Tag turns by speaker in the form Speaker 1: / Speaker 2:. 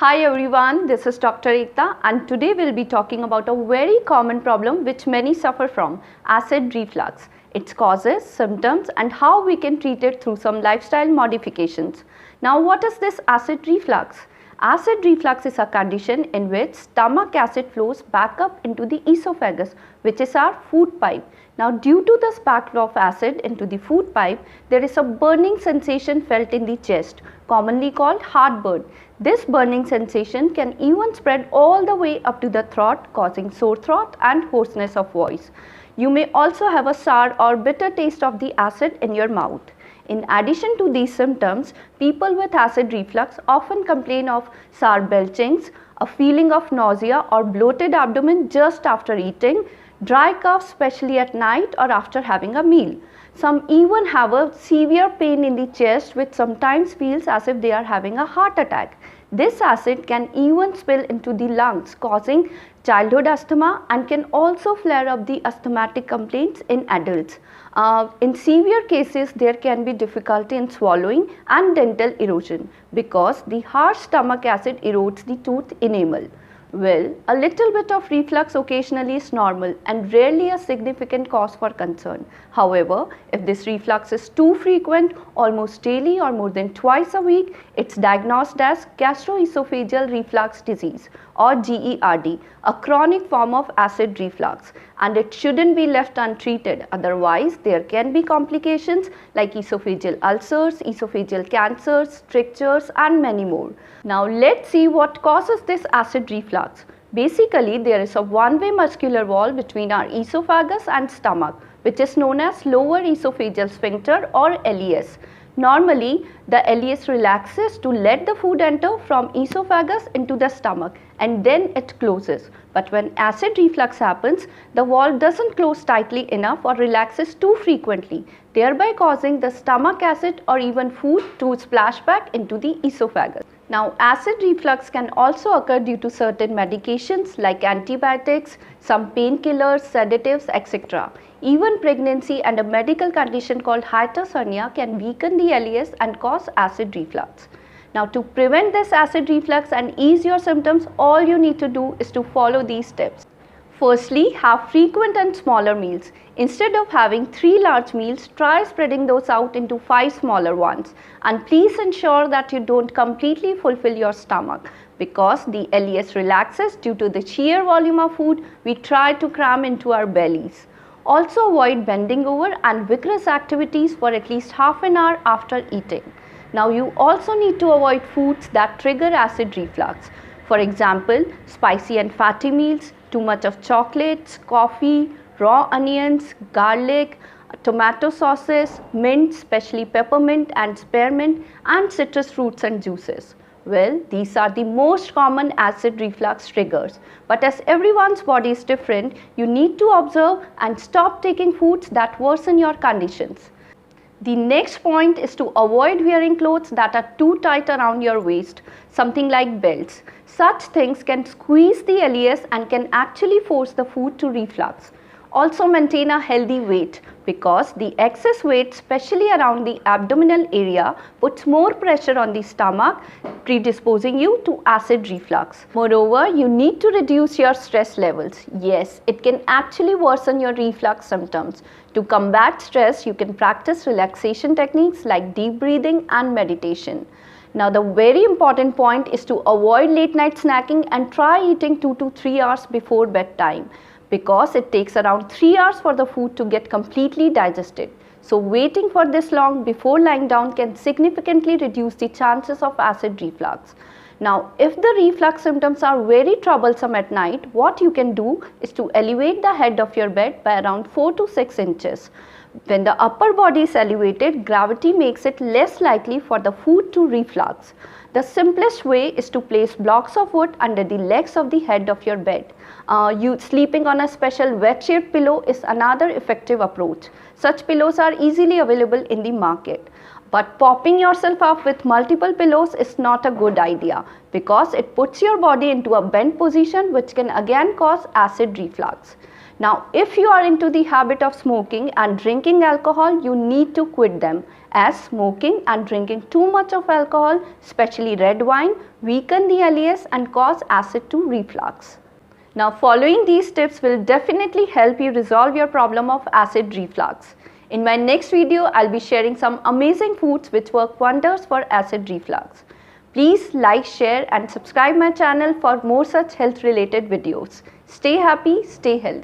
Speaker 1: Hi everyone, this is Dr. Ekta and today we'll be talking about a very common problem which many suffer from, acid reflux. Its causes, symptoms and how we can treat it through some lifestyle modifications. Now what is this acid reflux? Acid reflux is a condition in which stomach acid flows back up into the esophagus, which is our food pipe. Now due to the backflow of acid into the food pipe, there is a burning sensation felt in the chest, commonly called heartburn. This burning sensation can even spread all the way up to the throat, causing sore throat and hoarseness of voice. You may also have a sour or bitter taste of the acid in your mouth. In addition to these symptoms, people with acid reflux often complain of sour belchings, a feeling of nausea or bloated abdomen just after eating, dry cough especially at night or after having a meal. Some even have a severe pain in the chest which sometimes feels as if they are having a heart attack. This acid can even spill into the lungs, causing childhood asthma and can also flare up the asthmatic complaints in adults. In severe cases, there can be difficulty in swallowing and dental erosion because the harsh stomach acid erodes the tooth enamel. Well, a little bit of reflux occasionally is normal and rarely a significant cause for concern. However, if this reflux is too frequent, almost daily or more than twice a week, it's diagnosed as gastroesophageal reflux disease or GERD, a chronic form of acid reflux, and it shouldn't be left untreated. Otherwise, there can be complications like esophageal ulcers, esophageal cancers, strictures and many more. Now let's see what causes this acid reflux. Basically, there is a one-way muscular wall between our esophagus and stomach, which is known as lower esophageal sphincter or LES. Normally, the LES relaxes to let the food enter from esophagus into the stomach and then it closes. But when acid reflux happens, the wall doesn't close tightly enough or relaxes too frequently, thereby causing the stomach acid or even food to splash back into the esophagus. Now, acid reflux can also occur due to certain medications like antibiotics, some painkillers, sedatives, etc. Even pregnancy and a medical condition called hiatus hernia can weaken the LES and cause acid reflux. Now, to prevent this acid reflux and ease your symptoms, all you need to do is to follow these steps. Firstly, have frequent and smaller meals. Instead of having 3 large meals, try spreading those out into 5 smaller ones. And please ensure that you don't completely fulfill your stomach because the LES relaxes due to the sheer volume of food we try to cram into our bellies. Also avoid bending over and vigorous activities for at least half an hour after eating. Now you also need to avoid foods that trigger acid reflux. For example, spicy and fatty meals, too much of chocolates, coffee, raw onions, garlic, tomato sauces, mint, especially peppermint and spearmint, and citrus fruits and juices. Well, these are the most common acid reflux triggers. But as everyone's body is different, you need to observe and stop taking foods that worsen your conditions. The next point is to avoid wearing clothes that are too tight around your waist, something like belts. Such things can squeeze the LES and can actually force the food to reflux. Also maintain a healthy weight because the excess weight, especially around the abdominal area, puts more pressure on the stomach, predisposing you to acid reflux. Moreover, you need to reduce your stress levels. Yes, it can actually worsen your reflux symptoms. To combat stress, you can practice relaxation techniques like deep breathing and meditation. Now, the very important point is to avoid late night snacking and try eating 2 to 3 hours before bedtime, because it takes around 3 hours for the food to get completely digested. So waiting for this long before lying down can significantly reduce the chances of acid reflux. Now, if the reflux symptoms are very troublesome at night, what you can do is to elevate the head of your bed by around 4 to 6 inches. When the upper body is elevated, gravity makes it less likely for the food to reflux. The simplest way is to place blocks of wood under the legs of the head of your bed. Sleeping on a special wedge-shaped pillow is another effective approach. Such pillows are easily available in the market. But popping yourself up with multiple pillows is not a good idea because it puts your body into a bent position which can again cause acid reflux. Now, if you are into the habit of smoking and drinking alcohol, you need to quit them, as smoking and drinking too much of alcohol, especially red wine, weaken the LES and cause acid to reflux. Now, following these tips will definitely help you resolve your problem of acid reflux. In my next video, I'll be sharing some amazing foods which work wonders for acid reflux. Please like, share and subscribe my channel for more such health related videos. Stay happy, stay healthy.